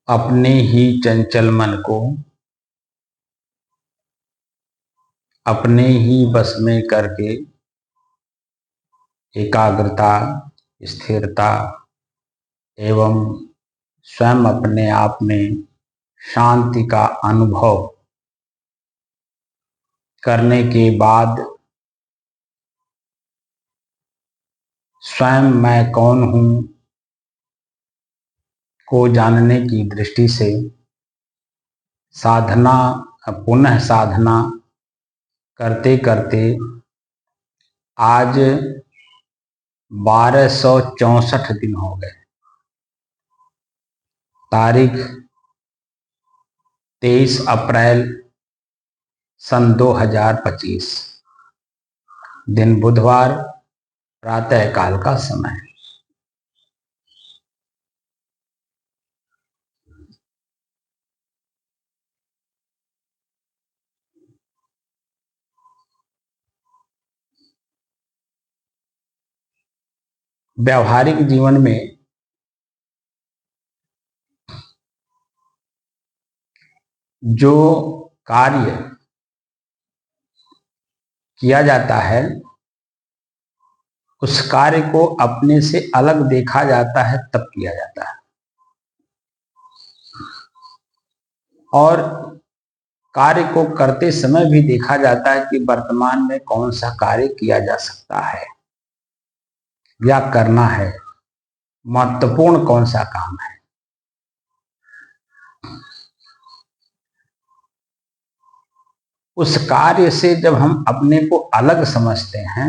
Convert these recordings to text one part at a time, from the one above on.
अपने ही चंचल मन को अपने ही बस में करके एकाग्रता, स्थिरता एवं स्वयं अपने आप में शांति का अनुभव करने के बाद स्वयं मैं कौन हूँ को जानने की दृष्टि से साधना, पुनः साधना करते करते आज 1264 दिन हो गए। तारीख 23 अप्रैल सन 2025, दिन बुधवार, प्रातः काल का समय। व्यवहारिक जीवन में जो कार्य किया जाता है उस कार्य को अपने से अलग देखा जाता है तब किया जाता है, और कार्य को करते समय भी देखा जाता है कि वर्तमान में कौन सा कार्य किया जा सकता है या करना है, महत्वपूर्ण कौन सा काम है। उस कार्य से जब हम अपने को अलग समझते हैं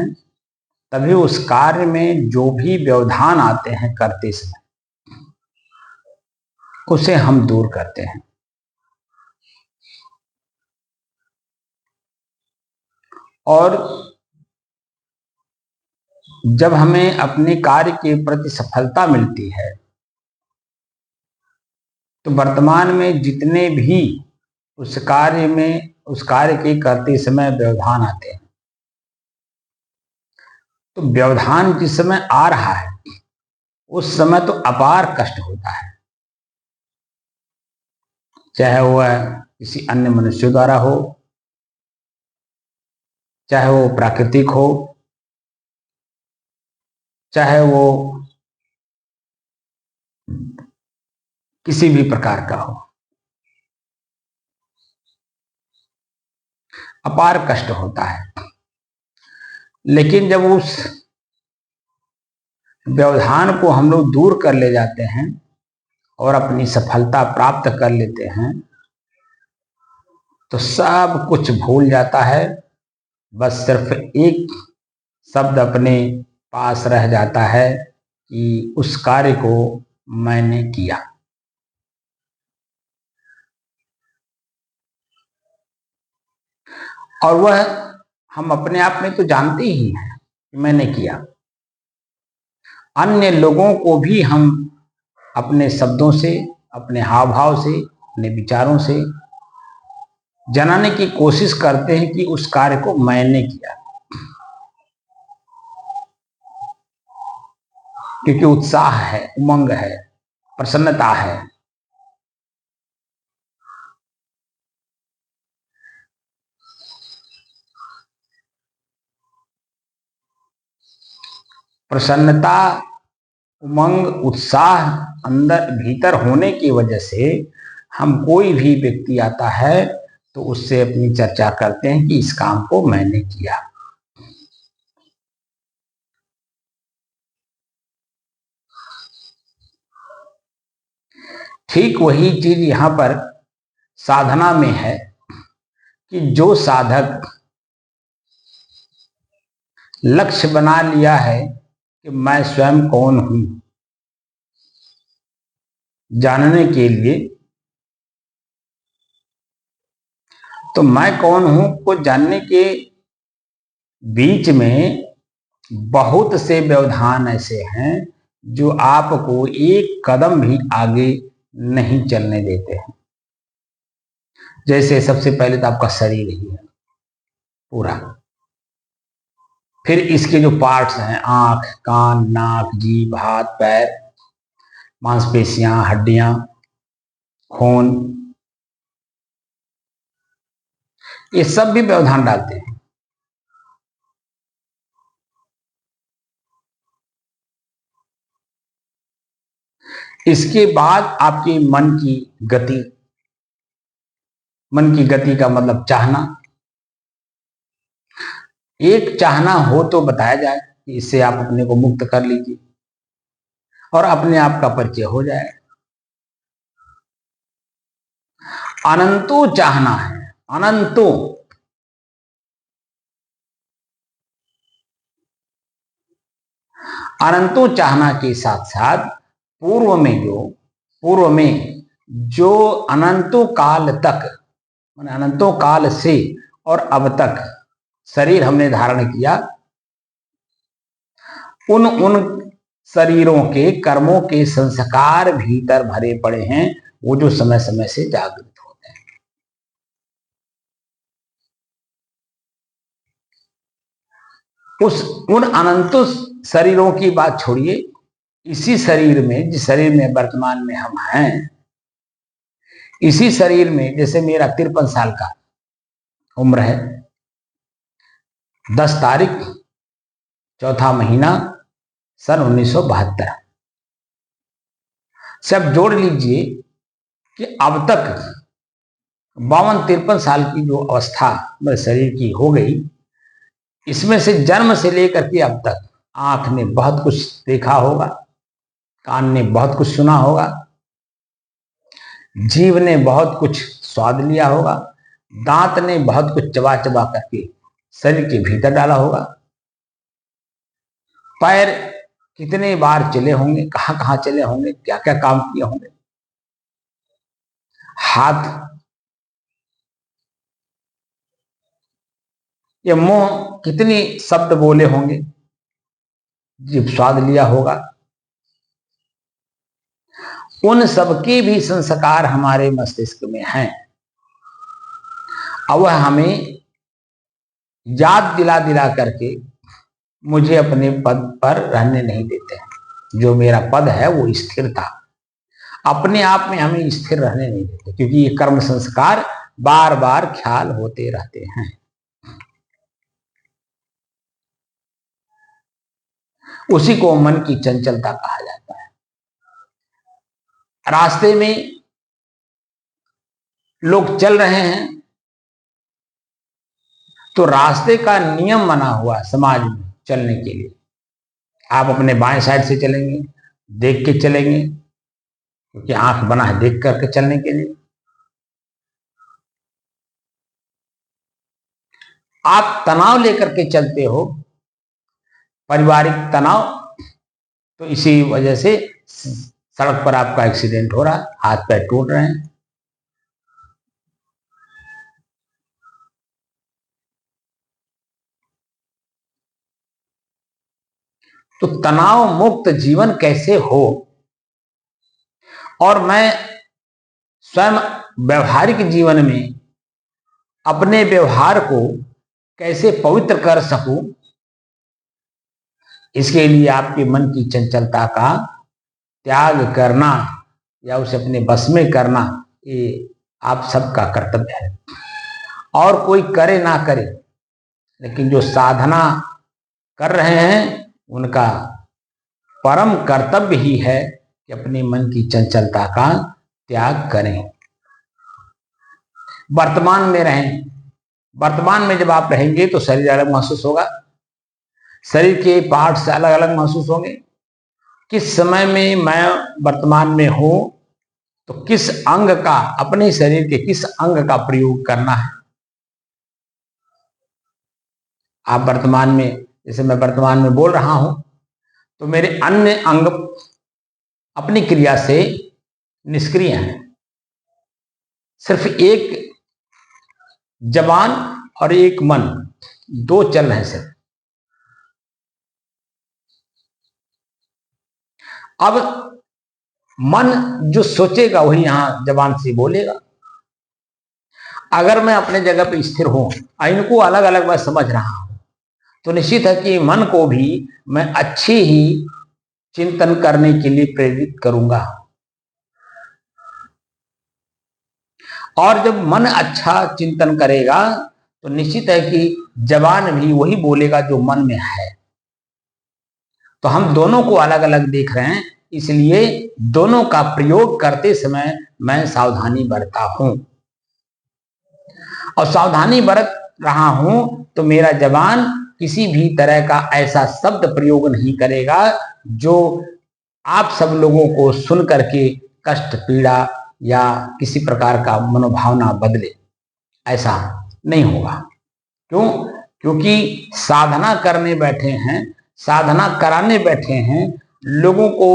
तभी उस कार्य में जो भी व्यवधान आते हैं करते समय उसे हम दूर करते हैं। और जब हमें अपने कार्य के प्रति सफलता मिलती है तो वर्तमान में जितने भी उस कार्य के करते समय व्यवधान आते हैं, तो व्यवधान जिस समय आ रहा है उस समय तो अपार कष्ट होता है, चाहे वह किसी अन्य मनुष्य द्वारा हो, चाहे वो प्राकृतिक हो, चाहे वो किसी भी प्रकार का हो, अपार कष्ट होता है। लेकिन जब उस व्यवधान को हम लोग दूर कर ले जाते हैं और अपनी सफलता प्राप्त कर लेते हैं तो सब कुछ भूल जाता है, बस सिर्फ एक शब्द अपने पास रह जाता है कि उस कार्य को मैंने किया। और वह हम अपने आप में तो जानते ही हैं कि मैंने किया। अन्य लोगों को भी हम अपने शब्दों से, अपने हाव भाव से, अपने विचारों से जनाने की कोशिश करते हैं कि उस कार्य को मैंने किया, क्योंकि उत्साह है, उमंग है, प्रसन्नता है। प्रसन्नता, उमंग, उत्साह अंदर भीतर होने की वजह से हम कोई भी व्यक्ति आता है तो उससे अपनी चर्चा करते हैं कि इस काम को मैंने किया। ठीक वही चीज यहां पर साधना में है कि जो साधक लक्ष्य बना लिया है कि मैं स्वयं कौन हूं जानने के लिए, तो मैं कौन हूं को जानने के बीच में बहुत से व्यवधान ऐसे हैं जो आपको एक कदम भी आगे नहीं चलने देते हैं। जैसे सबसे पहले तो आपका शरीर ही है पूरा, फिर इसके जो पार्ट्स हैं, आंख, कान, नाक, जीभ, हाथ, पैर, मांसपेशियां, हड्डियां, खून, ये सब भी व्यवधान डालते हैं। इसके बाद आपके मन की गति, मन की गति का मतलब चाहना। एक चाहना हो तो बताया जाए कि इससे आप अपने को मुक्त कर लीजिए और अपने आप का परिचय हो जाए। अनंतों चाहना है, अनंतों। अनंतों चाहना के साथ साथ पूर्व में जो अनंतों काल तक, अनंतों काल से और अब तक शरीर हमने धारण किया, उन शरीरों के कर्मों के संस्कार भीतर भरे पड़े हैं, वो जो समय समय से जागृत होते हैं। उन अनंत शरीरों की बात छोड़िए, इसी शरीर में, जिस शरीर में वर्तमान में हम हैं, इसी शरीर में, जैसे मेरा 53 साल का उम्र है, 10 तारीख चौथा महीना सन 1972, सब जोड़ लीजिए कि अब तक 52-53 साल की जो अवस्था मेरे शरीर की हो गई, इसमें से जन्म से लेकर के अब तक आंख ने बहुत कुछ देखा होगा, कान ने बहुत कुछ सुना होगा, जीभ ने बहुत कुछ स्वाद लिया होगा, दांत ने बहुत कुछ चबा चबा करके शरीर के भीतर डाला होगा, पैर कितने बार चले होंगे, कहां कहां चले होंगे, क्या क्या काम किए होंगे, हाथ या मुंह कितनी शब्द बोले होंगे, जीभ स्वाद लिया होगा। उन सबके भी संस्कार हमारे मस्तिष्क में हैं, अब वह हमें याद दिला दिला करके मुझे अपने पद पर रहने नहीं देते हैं। जो मेरा पद है वो स्थिर था, अपने आप में हमें स्थिर रहने नहीं देते, क्योंकि ये कर्म संस्कार बार बार ख्याल होते रहते हैं। उसी को मन की चंचलता कहा जाता है। रास्ते में लोग चल रहे हैं तो रास्ते का नियम बना हुआ समाज में चलने के लिए, आप अपने बाएं साइड से चलेंगे, देख के चलेंगे, क्योंकि आंख बना है देख करके चलने के लिए। आप तनाव लेकर के चलते हो, पारिवारिक तनाव, तो इसी वजह से सड़क पर आपका एक्सीडेंट हो रहा है, हाथ पैर टूट रहे हैं। तो तनाव मुक्त जीवन कैसे हो, और मैं स्वयं व्यवहारिक जीवन में अपने व्यवहार को कैसे पवित्र कर सकूं, इसके लिए आपके मन की चंचलता का त्याग करना या उसे अपने बस में करना, ये आप सबका कर्तव्य है। और कोई करे ना करे, लेकिन जो साधना कर रहे हैं उनका परम कर्तव्य ही है कि अपने मन की चंचलता का त्याग करें, वर्तमान में रहें। वर्तमान में जब आप रहेंगे तो शरीर अलग महसूस होगा, शरीर के पार्ट्स अलग अलग महसूस होंगे। किस समय में मैं वर्तमान में हूं तो किस अंग का, अपने शरीर के किस अंग का प्रयोग करना है। आप वर्तमान में, जैसे मैं वर्तमान में बोल रहा हूं तो मेरे अन्य अंग अपनी क्रिया से निष्क्रिय हैं, सिर्फ एक जबान और एक मन, दो चल रहे हैं सिर्फ। अब मन जो सोचेगा वही यहां जबान से बोलेगा। अगर मैं अपने जगह पे स्थिर हूं, इनको अलग अलग मैं समझ रहा हूं, तो निश्चित है कि मन को भी मैं अच्छे ही चिंतन करने के लिए प्रेरित करूंगा। और जब मन अच्छा चिंतन करेगा तो निश्चित है कि जबान भी वही बोलेगा जो मन में है। तो हम दोनों को अलग अलग देख रहे हैं, इसलिए दोनों का प्रयोग करते समय मैं सावधानी बरता हूं, और सावधानी बरत रहा हूं तो मेरा जबान किसी भी तरह का ऐसा शब्द प्रयोग नहीं करेगा जो आप सब लोगों को सुन करके कष्ट, पीड़ा या किसी प्रकार का मनोभावना बदले, ऐसा नहीं होगा। क्यों? क्योंकि साधना करने बैठे हैं, साधना कराने बैठे हैं, लोगों को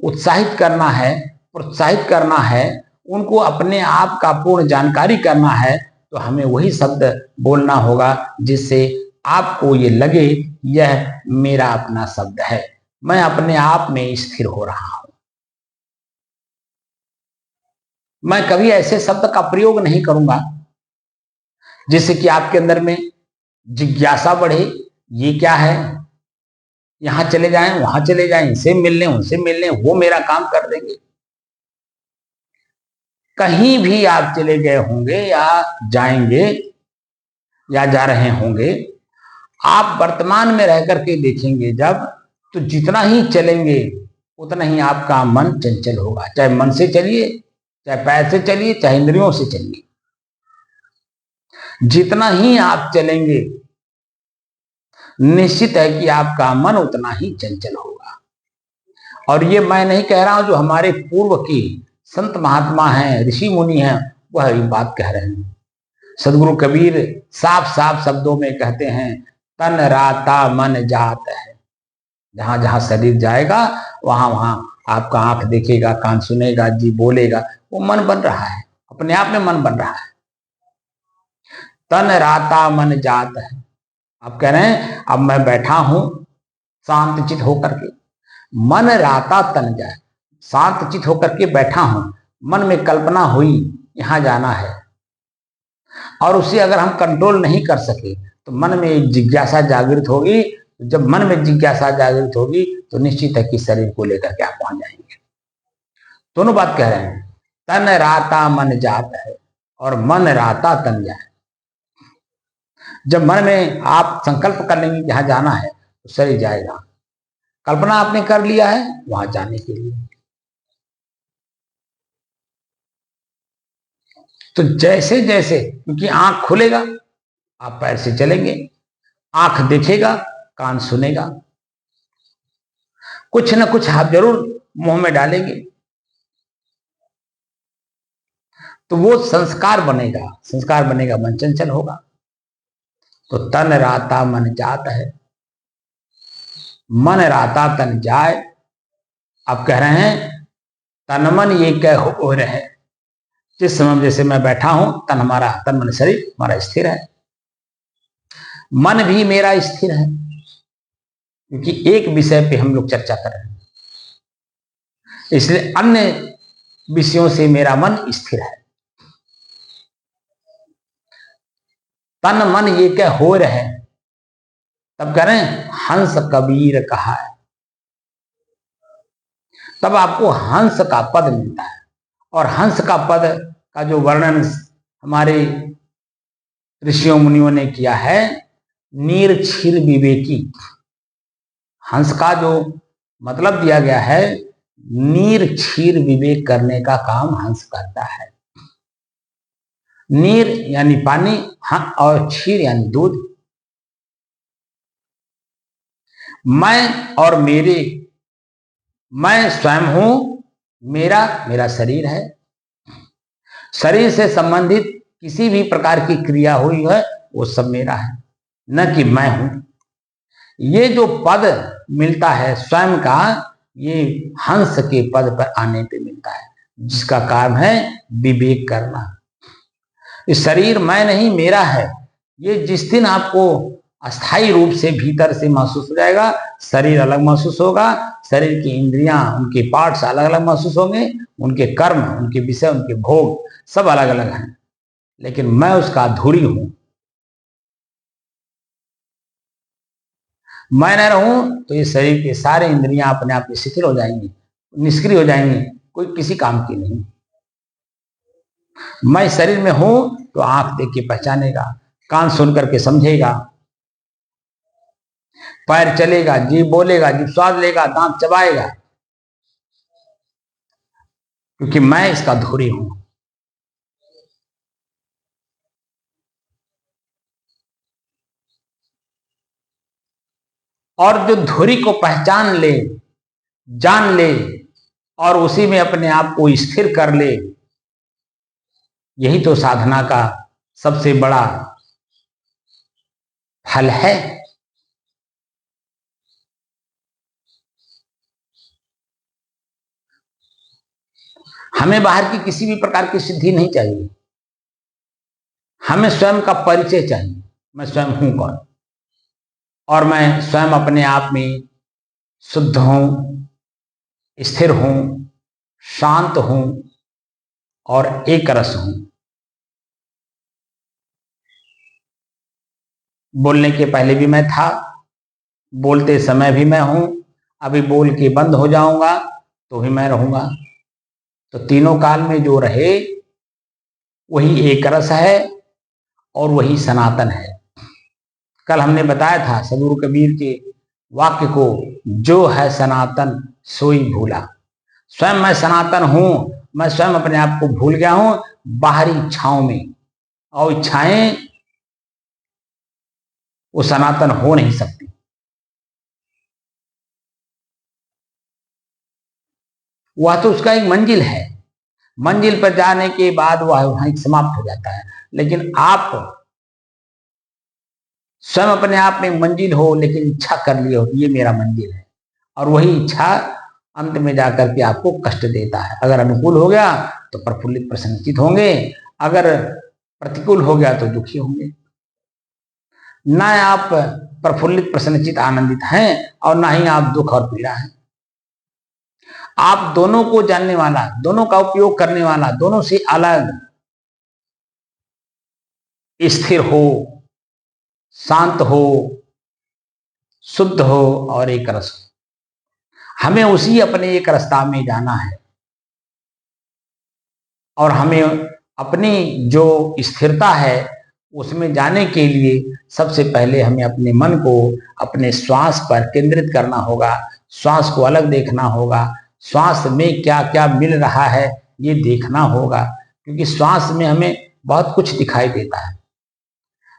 उत्साहित करना है, प्रोत्साहित करना है, उनको अपने आप का पूर्ण जानकारी करना है तो हमें वही शब्द बोलना होगा जिससे आपको ये लगे यह मेरा अपना शब्द है, मैं अपने आप में स्थिर हो रहा हूं। मैं कभी ऐसे शब्द का प्रयोग नहीं करूंगा जिससे कि आपके अंदर में जिज्ञासा बढ़े, ये क्या है, यहां चले जाएं वहां चले जाएं, इनसे मिलने उनसे मिलने, वो मेरा काम कर देंगे। कहीं भी आप चले गए होंगे या जाएंगे या जा रहे होंगे, आप वर्तमान में रह करके देखेंगे जब, तो जितना ही चलेंगे उतना ही आपका मन चंचल होगा। चाहे मन से चलिए, चाहे पैर से चलिए, चाहे इंद्रियों से चलिए, जितना ही आप चलेंगे निश्चित है कि आपका मन उतना ही चंचल होगा। और ये मैं नहीं कह रहा हूं, जो हमारे पूर्व की संत महात्मा हैं, ऋषि मुनि हैं, वह ये बात कह रहे हैं। सदगुरु कबीर साफ साफ शब्दों में कहते हैं, तन राता मन जात है। जहां जहां शरीर जाएगा वहां वहां आपका आंख देखेगा, कान सुनेगा, जी बोलेगा, वो मन बन रहा है, अपने आप में मन बन रहा है। तन राता मन जात है। आप कह रहे हैं अब मैं बैठा हूं शांत चित होकर के, मन राता तन जाए, शांत चित होकर के बैठा हूं, मन में कल्पना हुई यहां जाना है, और उसे अगर हम कंट्रोल नहीं कर सके तो मन में एक जिज्ञासा जागृत होगी। जब मन में जिज्ञासा जागृत होगी तो निश्चित है कि शरीर को लेकर के आप पहुंच जाएंगे। दोनों बात कह रहे हैं, तन राता मन जात है और मन राता तन जाए। जब मन में आप संकल्प कर लेंगे जहां जाना है तो शरीर जाएगा, कल्पना आपने कर लिया है वहां जाने के लिए। तो जैसे जैसे, क्योंकि आंख खुलेगा आप पैर से चलेंगे, आंख देखेगा, कान सुनेगा, कुछ ना कुछ आप जरूर मुंह में डालेंगे, तो वो संस्कार बनेगा, संस्कार बनेगा, मन चंचल होगा। तो तन राता मन जात है, मन राता तन जाए। आप कह रहे हैं तन मन ये कह हो रहे, जिस समय जैसे मैं बैठा हूं तन हमारा, तन मन शरीर हमारा स्थिर है, मन भी मेरा स्थिर है, क्योंकि एक विषय पे हम लोग चर्चा कर रहे हैं, इसलिए अन्य विषयों से मेरा मन स्थिर है। तन मन ये क्या हो रहे, तब कह रहे हैं हंस कबीर कहा है, तब आपको हंस का पद मिलता है। और हंस का पद का जो वर्णन हमारे ऋषियों मुनियों ने किया है, नीर क्षीर विवेकी। हंस का जो मतलब दिया गया है, नीर क्षीर विवेक करने का काम हंस करता है। नीर यानी पानी, और क्षीर यानी दूध। मैं और मेरे, मैं स्वयं हूं, मेरा मेरा शरीर है, शरीर से संबंधित किसी भी प्रकार की क्रिया हुई है वो सब मेरा है, न कि मैं हूं। ये जो पद मिलता है स्वयं का, ये हंस के पद पर आने पे मिलता है, जिसका काम है विवेक करना। इस शरीर मैं नहीं मेरा है, ये जिस दिन आपको अस्थाई रूप से भीतर से महसूस हो जाएगा, शरीर अलग महसूस होगा, शरीर की इंद्रियां, उनके पार्ट्स अलग अलग महसूस होंगे, उनके कर्म, उनके विषय, उनके भोग सब अलग अलग हैं, लेकिन मैं उसका धुरी हूं। मैं न रहूं तो ये शरीर के सारे इंद्रियां अपने आप शिथिल हो जाएंगी, निष्क्रिय हो जाएंगी, कोई किसी काम की नहीं। मैं शरीर में हूं तो आंख देख के पहचानेगा, कान सुन करके समझेगा, पैर चलेगा, जीभ बोलेगा, जीभ स्वाद लेगा, दांत चबाएगा, क्योंकि मैं इसका धुरी हूं। और जो धुरी को पहचान ले, जान ले और उसी में अपने आप को स्थिर कर ले, यही तो साधना का सबसे बड़ा फल है। हमें बाहर की किसी भी प्रकार की सिद्धि नहीं चाहिए, हमें स्वयं का परिचय चाहिए। मैं स्वयं हूं कौन, और मैं स्वयं अपने आप में शुद्ध हूं, स्थिर हूं, शांत हूं और एक रस हूं। बोलने के पहले भी मैं था, बोलते समय भी मैं हूं, अभी बोल के बंद हो जाऊंगा तो भी मैं रहूंगा। तो तीनों काल में जो रहे वही एक रस है और वही सनातन है। कल हमने बताया था सदगुरु कबीर के वाक्य को, जो है सनातन सोई भूला। स्वयं मैं सनातन हूं, मैं स्वयं अपने आप को भूल गया हूं बाहरी इच्छाओं में, और इच्छाएं वो सनातन हो नहीं सकती। वह तो उसका एक मंजिल है, मंजिल पर जाने के बाद वह वहीं समाप्त हो जाता है। लेकिन आप स्वयं अपने आप में मंजिल हो, लेकिन इच्छा कर लिए हो ये मेरा मंजिल है, और वही इच्छा अंत में जाकर के आपको कष्ट देता है। अगर अनुकूल हो गया तो प्रफुल्लित प्रसन्नचित होंगे, अगर प्रतिकूल हो गया तो दुखी होंगे। ना आप प्रफुल्लित प्रसन्नचित आनंदित हैं और ना ही आप दुख और पीड़ा हैं। आप दोनों को जानने वाला, दोनों का उपयोग करने वाला, दोनों से अलग, स्थिर हो, शांत हो, शुद्ध हो और एक रस हो। हमें उसी अपने एक रास्ता में जाना है, और हमें अपनी जो स्थिरता है उसमें जाने के लिए सबसे पहले हमें अपने मन को अपने श्वास पर केंद्रित करना होगा। श्वास को अलग देखना होगा, श्वास में क्या क्या मिल रहा है ये देखना होगा, क्योंकि श्वास में हमें बहुत कुछ दिखाई देता है।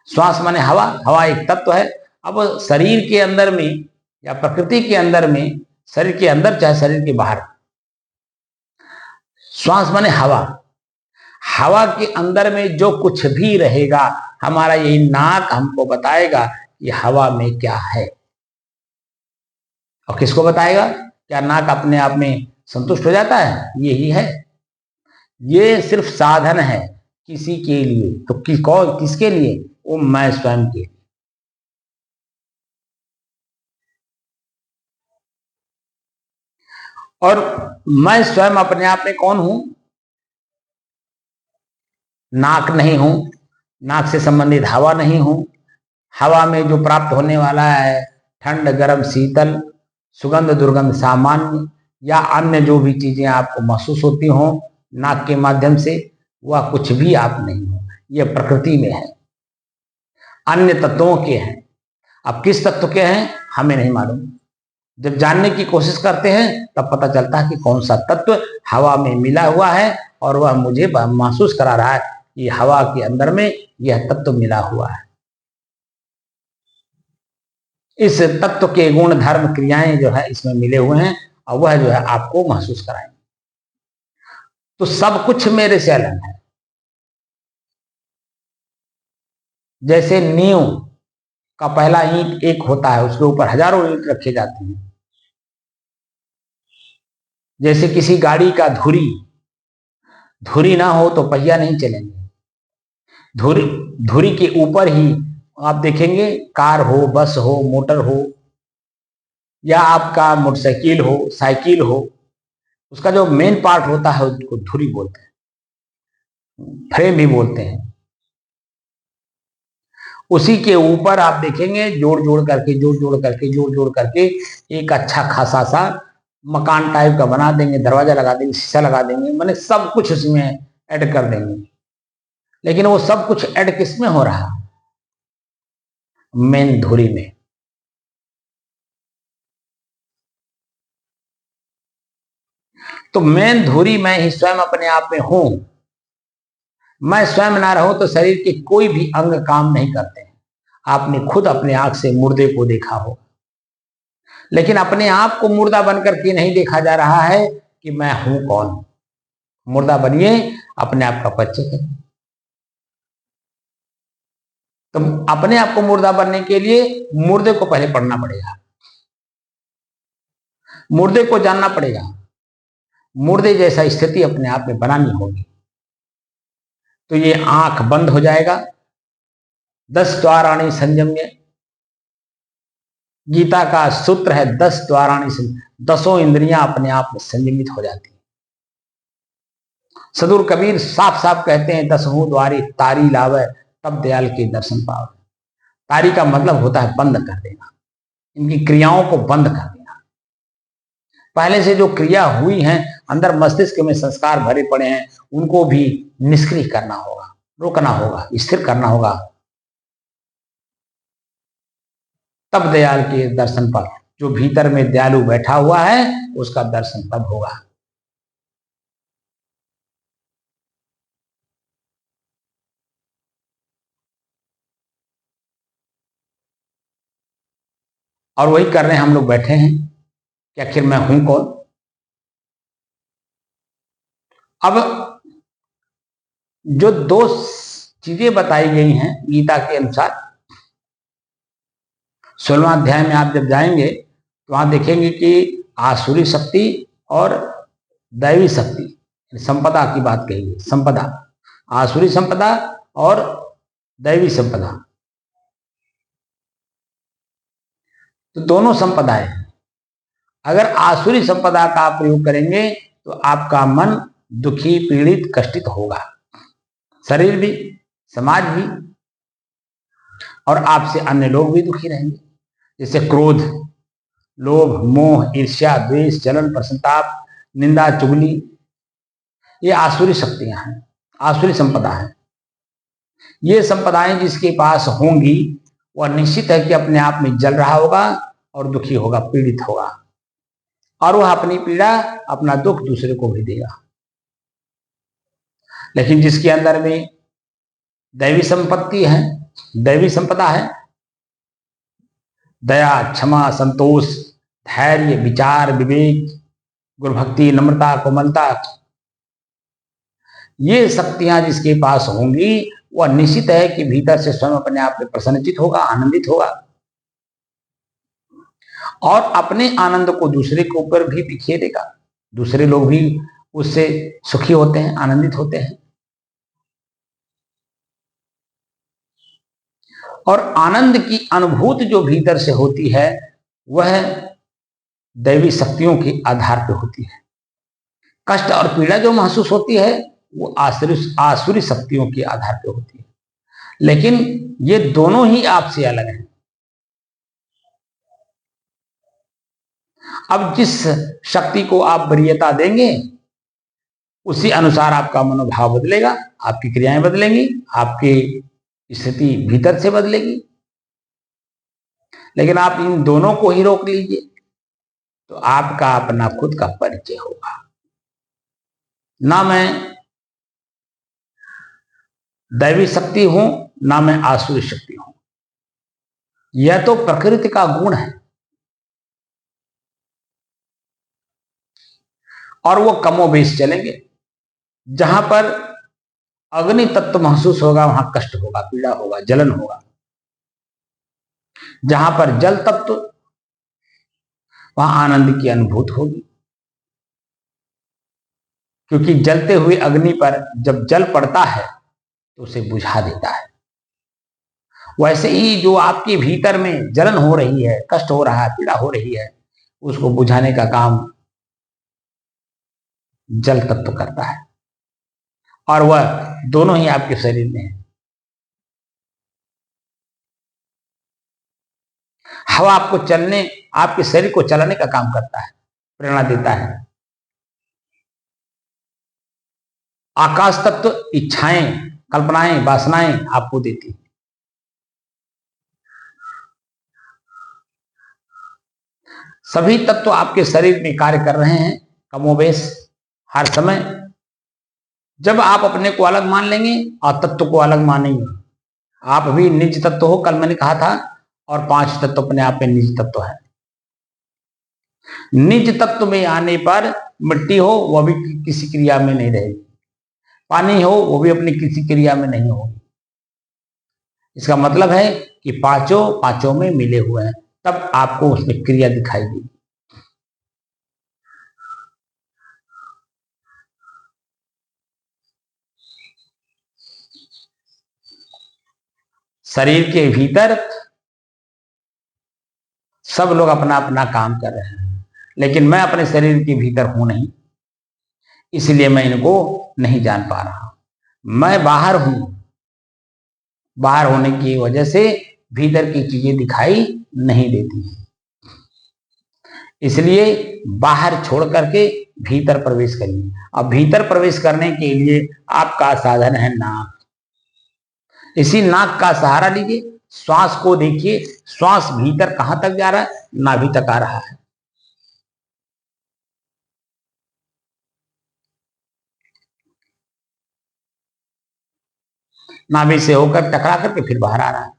श्वास माने हवा, हवा एक तत्व है। अब शरीर के अंदर में या प्रकृति के अंदर में, शरीर के अंदर चाहे शरीर के बाहर, श्वास माने हवा। हवा के अंदर में जो कुछ भी रहेगा, हमारा यही नाक हमको बताएगा कि हवा में क्या है। और किसको बताएगा? क्या नाक अपने आप में संतुष्ट हो जाता है? यही है, ये सिर्फ साधन है किसी के लिए। तो किसके लिए? वो मैं स्वयं के लिए। और मैं स्वयं अपने आप में कौन हूं? नाक नहीं हूं, नाक से संबंधित हवा नहीं हूं। हवा में जो प्राप्त होने वाला है ठंड, गर्म, शीतल, सुगंध, दुर्गंध, सामान्य या अन्य जो भी चीजें आपको महसूस होती हो नाक के माध्यम से, वह कुछ भी आप नहीं हो। यह प्रकृति में है, अन्य तत्वों के हैं। अब किस तत्व के हैं हमें नहीं मालूम। जब जानने की कोशिश करते हैं तब पता चलता है कि कौन सा तत्व हवा में मिला हुआ है, और वह मुझे महसूस करा रहा है कि हवा के अंदर में यह तत्व मिला हुआ है। इस तत्व के गुण, धर्म, क्रियाएं जो है इसमें मिले हुए हैं, और वह जो है आपको महसूस कराएंगे। तो सब कुछ मेरे से अलग है। जैसे नींव का पहला ईंट एक होता है, उसके ऊपर हजारों ईंट रखे जाते हैं। जैसे किसी गाड़ी का धुरी, धुरी ना हो तो पहिया नहीं चलेंगे। धुरी, धुरी के ऊपर ही आप देखेंगे कार हो, बस हो, मोटर हो, या आपका मोटरसाइकिल हो, साइकिल हो, उसका जो मेन पार्ट होता है उसको धुरी बोलते हैं, फ्रेम भी बोलते हैं। उसी के ऊपर आप देखेंगे जोड़ जोड़ करके, जोड़ जोड़ करके, जोड़ जोड़ करके एक अच्छा खासा सा मकान टाइप का बना देंगे, दरवाजा लगा देंगे, शीशा लगा देंगे, मैंने सब कुछ उसमें ऐड कर देंगे। लेकिन वो सब कुछ ऐड किस में हो रहा? मेन धुरी में। तो मेन धुरी मैं ही स्वयं अपने आप में हूं। मैं स्वयं ना रहूं तो शरीर के कोई भी अंग काम नहीं करते हैं। आपने खुद अपने आंख से मुर्दे को देखा हो, लेकिन अपने आप को मुर्दा बनकर के नहीं देखा जा रहा है कि मैं हूं कौन। मुर्दा बनिए, अपने आप का परिचय करिए। तो अपने आप को मुर्दा बनने के लिए मुर्दे को पहले पढ़ना पड़ेगा, मुर्दे को जानना पड़ेगा। मुर्दे जैसा स्थिति अपने आप में बनानी होगी। तो ये आंख बंद हो जाएगा। 10 द्वाराणि संयम्य, गीता का सूत्र है 10 द्वाराणि संयम्य, 10 इंद्रियां अपने आप में संयमित हो जाती है। सदुर कबीर साफ साफ कहते हैं 10 द्वारी तारी लावे तब दयाल के दर्शन पावे। तारी का मतलब होता है बंद कर देना, इनकी क्रियाओं को बंद कर देना। पहले से जो क्रिया हुई हैं, अंदर मस्तिष्क में संस्कार भरे पड़े हैं, उनको भी निष्क्रिय करना होगा, रोकना होगा, स्थिर करना होगा, तब दयाल के दर्शन पर, जो भीतर में दयालु बैठा हुआ है उसका दर्शन तब होगा। और वही कर रहे हैं हम लोग, बैठे हैं कि आखिर मैं हूं कौन। अब जो 2 चीजें बताई गई हैं गीता के अनुसार, 16वां अध्याय में आप जब जाएंगे तो वहां देखेंगे कि आसुरी शक्ति और दैवी शक्ति, संपदा की बात कही है। संपदा, आसुरी संपदा और दैवी संपदा, तो दोनों संपदाएं हैं। अगर आसुरी संपदा का आप प्रयोग करेंगे तो आपका मन दुखी, पीड़ित, कष्टित होगा, शरीर भी, समाज भी, और आपसे अन्य लोग भी दुखी रहेंगे। जैसे क्रोध, लोभ, मोह, ईर्ष्या, द्वेष, जलन, प्रसन्नताप, निंदा, चुगली, ये आसुरी शक्तियां हैं, आसुरी संपदा है। ये संपदाएं जिसके पास होंगी वह निश्चित है कि अपने आप में जल रहा होगा और दुखी होगा, पीड़ित होगा, और वह अपनी पीड़ा, अपना दुख दूसरे को भी देगा। लेकिन जिसके अंदर में दैवी संपत्ति है, दैवी संपदा है, दया, क्षमा, संतोष, धैर्य, विचार, विवेक, गुरु भक्ति, नम्रता, कोमलता, ये शक्तियां जिसके पास होंगी वह निश्चित है कि भीतर से स्वयं अपने आप में प्रसन्नचित होगा, आनंदित होगा, और अपने आनंद को दूसरे के ऊपर भी दिखिए देगा। दूसरे लोग भी उससे सुखी होते हैं, आनंदित होते हैं। और आनंद की अनुभूति जो भीतर से होती है वह दैवी शक्तियों के आधार पर होती है। कष्ट और पीड़ा जो महसूस होती है वो आसुरी शक्तियों के आधार पर होती है। लेकिन ये दोनों ही आपसे अलग हैं। अब जिस शक्ति को आप वरीयता देंगे उसी अनुसार आपका मनोभाव बदलेगा, आपकी क्रियाएं बदलेंगी, आपकी स्थिति भीतर से बदलेगी। लेकिन आप इन दोनों को ही रोक लीजिए तो आपका अपना खुद का परिचय होगा। ना मैं दैवी शक्ति हूं, ना मैं आसुरी शक्ति हूं। यह तो प्रकृति का गुण है और वो कमोबेश चलेंगे। जहां पर अग्नि तत्व महसूस होगा वहां कष्ट होगा, पीड़ा होगा, जलन होगा। जहां पर जल तत्व, वहां आनंद की अनुभूति होगी, क्योंकि जलते हुए अग्नि पर जब जल पड़ता है तो उसे बुझा देता है। वैसे ही जो आपके भीतर में जलन हो रही है, कष्ट हो रहा है, पीड़ा हो रही है, उसको बुझाने का काम जल तत्व करता है, और वह दोनों ही आपके शरीर में है। हवा आपको चलने, आपके शरीर को चलाने का काम करता है, प्रेरणा देता है। आकाश तत्व इच्छाएं, कल्पनाएं, वासनाएं आपको देती है। सभी तत्व आपके शरीर में कार्य कर रहे हैं कमोबेश हर समय। जब आप अपने को अलग मान लेंगे और तत्व को अलग मानेंगे, आप भी निज तत्व हो, कल मैंने कहा था, और 5 तत्व अपने आप में निज तत्व है। निज तत्व में आने पर मिट्टी हो वह भी किसी क्रिया में नहीं रहेगी, पानी हो वो भी अपनी किसी क्रिया में नहीं होगी। इसका मतलब है कि पांचों में मिले हुए हैं, तब आपको उसमें क्रिया दिखाई देगी। शरीर के भीतर सब लोग अपना अपना काम कर रहे हैं, लेकिन मैं अपने शरीर के भीतर हूं नहीं, इसलिए मैं इनको नहीं जान पा रहा। मैं बाहर हूं, बाहर होने की वजह से भीतर की चीजें दिखाई नहीं देती हैं, इसलिए बाहर छोड़ करके भीतर प्रवेश करिए। अब भीतर प्रवेश करने के लिए आपका साधन है नाक। इसी नाक का सहारा लीजिए, श्वास को देखिए, श्वास भीतर कहां तक जा रहा है, नाभि तक आ रहा है। नाभि से होकर टकरा करके फिर बाहर आ रहा है,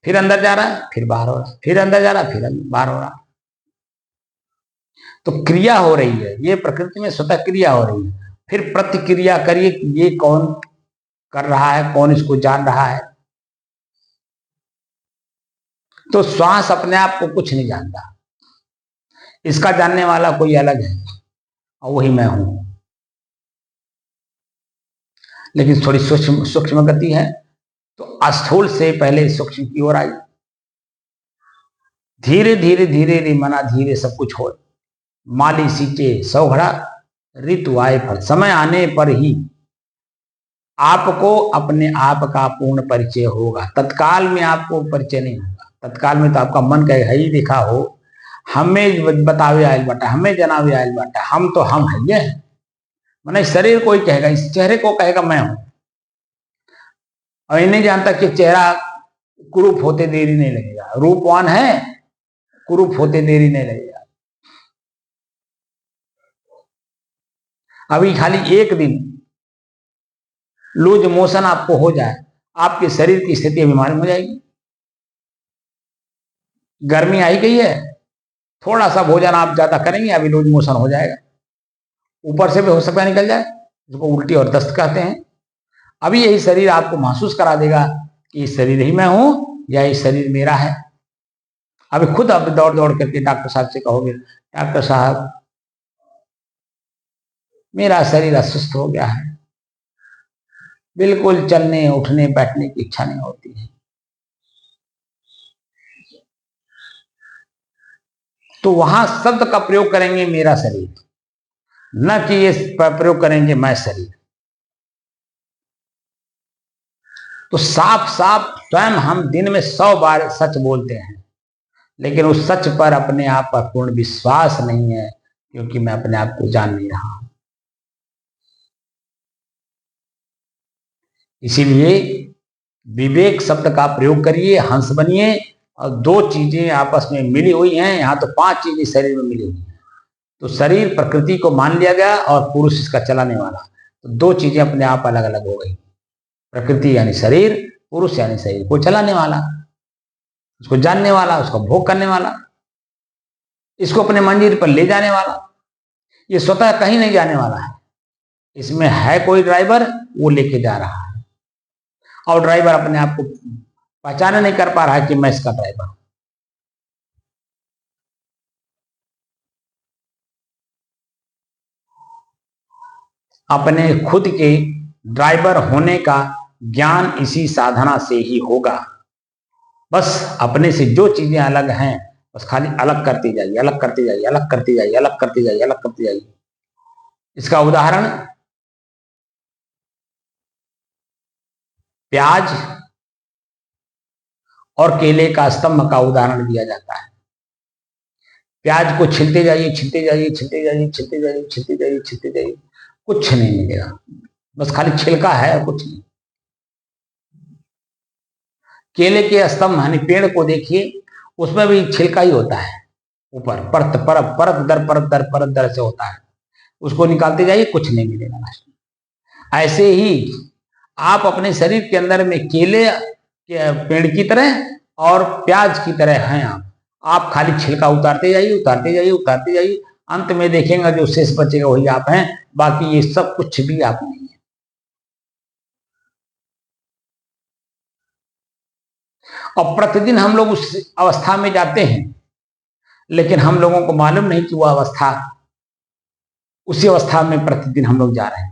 फिर अंदर जा रहा है, फिर बाहर हो रहा है, फिर अंदर जा रहा है, फिर बाहर हो रहा है। तो क्रिया हो रही है, ये प्रकृति में स्वतः क्रिया हो रही है। फिर प्रतिक्रिया करिए कि ये कौन कर रहा है, कौन इसको जान रहा है। तो श्वास अपने आप को कुछ नहीं जानता, इसका जानने वाला कोई अलग है और वही मैं हूं। लेकिन थोड़ी सूक्ष्म सूक्ष्म गति है, तो स्थूल से पहले सूक्ष्म की ओर आई। धीरे धीरे धीरे रे मना धीरे सब कुछ हो। माली सींचे सौ घड़ा, ऋतु आए फल। समय आने पर ही आपको अपने आप का पूर्ण परिचय होगा, तत्काल में आपको परिचय नहीं होगा। तत्काल में तो आपका मन कहे है ही देखा हो, हमें बतावे आयल बाटा, हमें जनावे आयल बाटा, हम तो हम है ये। मैंने शरीर को ही कहेगा, इस चेहरे को कहेगा मैं हूं, और ये नहीं जानता कि चेहरा कुरूप होते देरी नहीं लगेगा। रूपवान है, कुरूप होते देरी नहीं लगेगा। अभी खाली एक दिन लूज मोशन आपको हो जाए, आपके शरीर की स्थिति अभी मालूम हो जाएगी। गर्मी आई गई है, थोड़ा सा भोजन आप ज्यादा करेंगे, अभी लूज मोशन हो जाएगा, ऊपर से भी हो सकता है निकल जाए, जिसको उल्टी और दस्त कहते हैं। अभी यही शरीर आपको महसूस करा देगा कि ये शरीर ही मैं हूं या ये शरीर मेरा है। अभी खुद आप दौड़ दौड़ करके डॉक्टर साहब से कहोगे, डॉक्टर साहब मेरा शरीर अस्वस्थ हो गया है, बिल्कुल चलने उठने बैठने की इच्छा नहीं होती है। तो वहां शब्द का प्रयोग करेंगे मेरा शरीर, न कि ये प्रयोग करेंगे मैं शरीर। तो साफ साफ स्वयं हम दिन में 100 बार सच बोलते हैं, लेकिन उस सच पर अपने आप पर पूर्ण विश्वास नहीं है, क्योंकि मैं अपने आप को जान नहीं रहा हूं। इसीलिए विवेक शब्द का प्रयोग करिए, हंस बनिए। और दो चीजें आपस में मिली हुई हैं, यहां तो 5 चीजें शरीर में मिली हुई हैं। तो शरीर प्रकृति को मान लिया गया और पुरुष इसका चलाने वाला, तो दो चीजें अपने आप अलग अलग हो गई। प्रकृति यानी शरीर, पुरुष यानी शरीर को चलाने वाला, उसको जानने वाला, उसको भोग करने वाला, इसको अपने मंजिल पर ले जाने वाला। ये स्वतः कहीं नहीं जाने वाला है, इसमें है कोई ड्राइवर, वो लेके जा रहा है, और ड्राइवर अपने आप को पहचान नहीं कर पा रहा है कि मैं इसका ड्राइवर हूं। अपने खुद के ड्राइवर होने का ज्ञान इसी साधना से ही होगा। बस अपने से जो चीजें अलग हैं, बस खाली अलग करती जाइए, अलग करती जाइए, अलग करती जाइए, अलग करती जाइए, अलग करती जाइए। इसका उदाहरण प्याज और केले का स्तंभ का उदाहरण दिया जाता है। प्याज को छिलते जाइए, छिलते जाइए, छिलते जाइए, छिलते जाइए, छिलते जाइए, छिलते जाइए, कुछ नहीं मिलेगा, बस खाली छिलका है और कुछ नहीं। केले के स्तंभ यानी पेड़ को देखिए, उसमें भी छिलका ही होता है, ऊपर परत परत परत दर परत दर परत दर से होता है, उसको निकालते जाइए, कुछ नहीं मिलेगा लास्ट में। ऐसे ही आप अपने शरीर के अंदर में केले के पेड़ की तरह और प्याज की तरह हैं। आप खाली छिलका उतारते जाइए, उतारते जाइए, उतारते जाइए, अंत में देखेंगे जो शेष बचेगा वही आप हैं, बाकी ये सब कुछ भी आप नहीं है। और प्रतिदिन हम लोग उस अवस्था में जाते हैं, लेकिन हम लोगों को मालूम नहीं कि वह अवस्था, उसी अवस्था में प्रतिदिन हम लोग जा रहे हैं।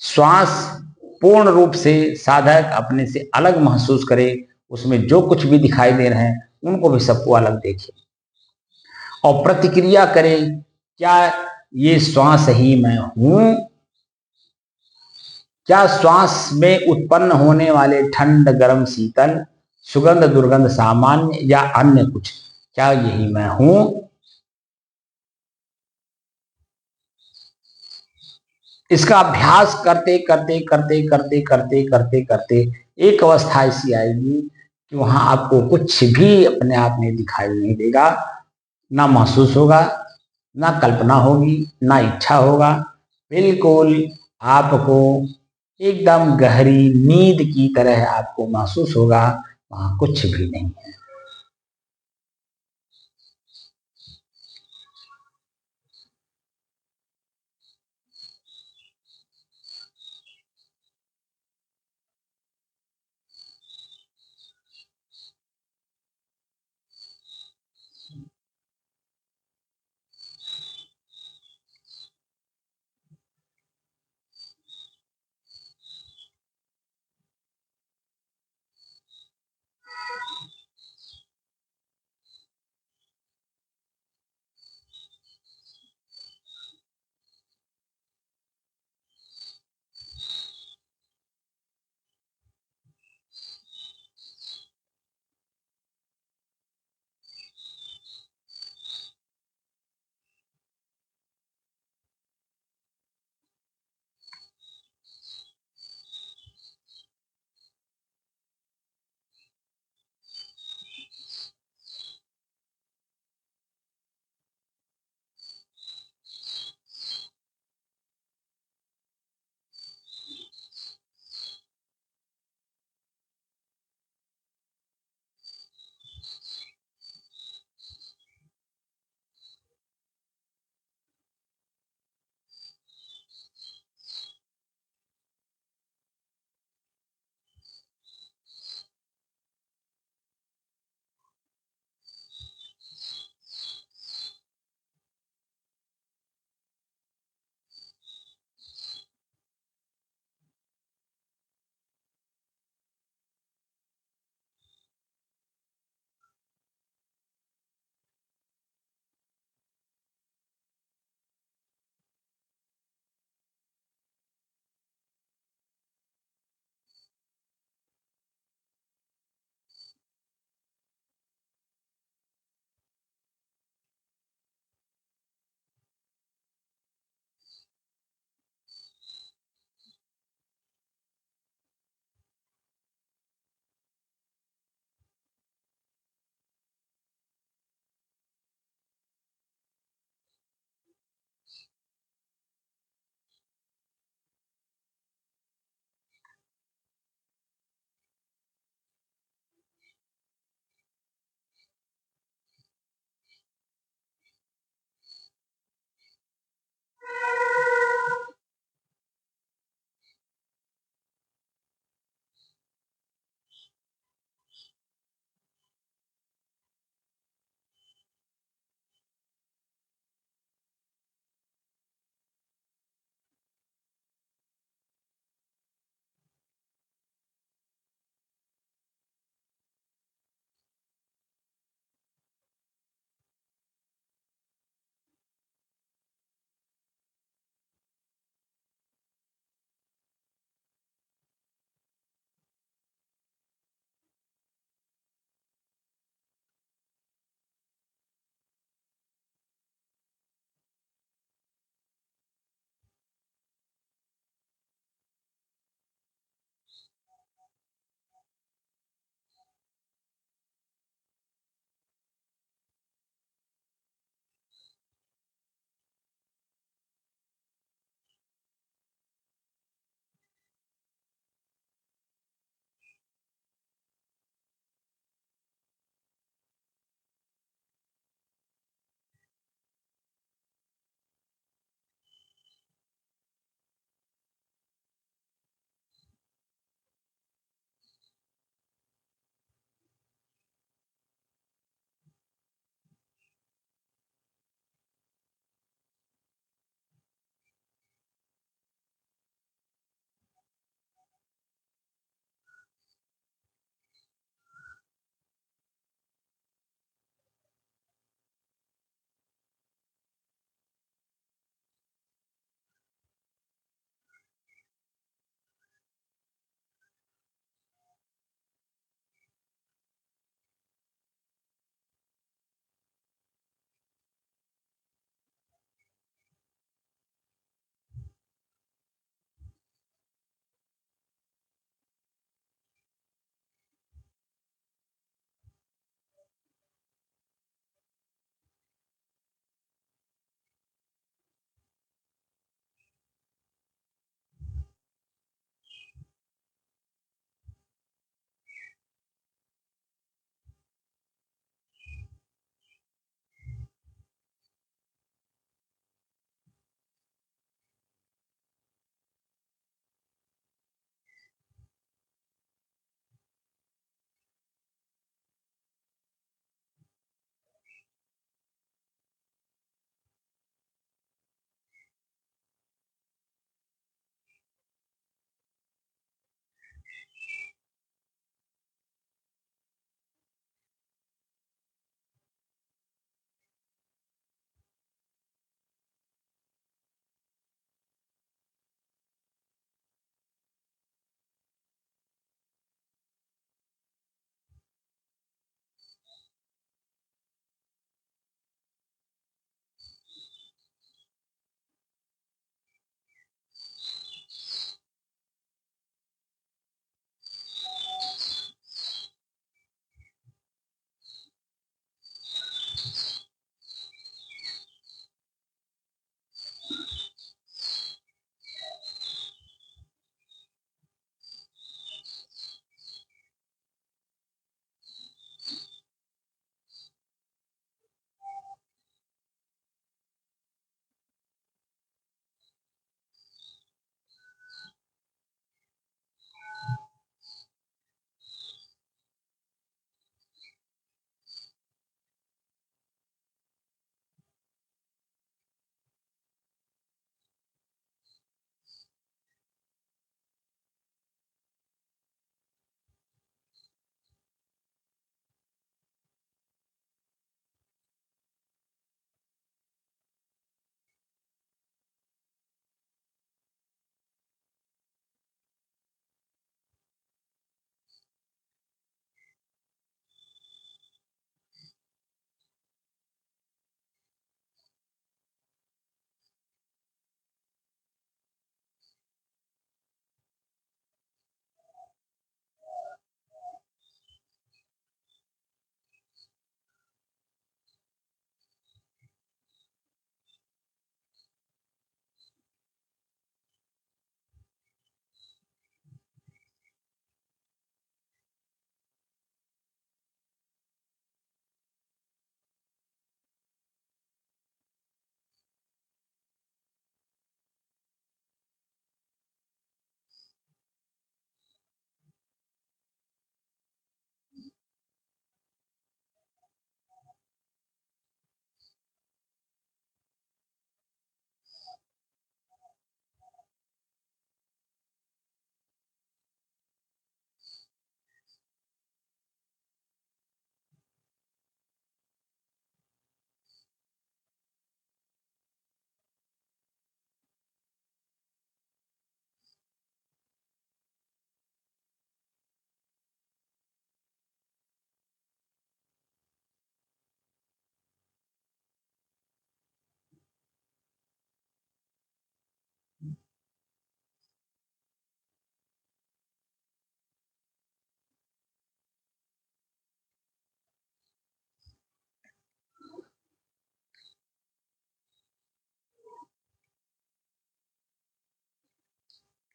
श्वास पूर्ण रूप से साधक अपने से अलग महसूस करे, उसमें जो कुछ भी दिखाई दे रहे हैं उनको भी सबको अलग देखे और प्रतिक्रिया करे, क्या ये श्वास ही मैं हूं? क्या श्वास में उत्पन्न होने वाले ठंड, गर्म, शीतल, सुगंध, दुर्गंध सामान्य या अन्य कुछ, क्या यही मैं हूं? इसका अभ्यास करते करते करते करते करते करते करते एक अवस्था ऐसी आएगी कि वहां आपको कुछ भी अपने आप में दिखाई नहीं देगा, ना महसूस होगा, ना कल्पना होगी, ना इच्छा होगा। बिल्कुल आपको एकदम गहरी नींद की तरह आपको महसूस होगा, वहां कुछ भी नहीं है।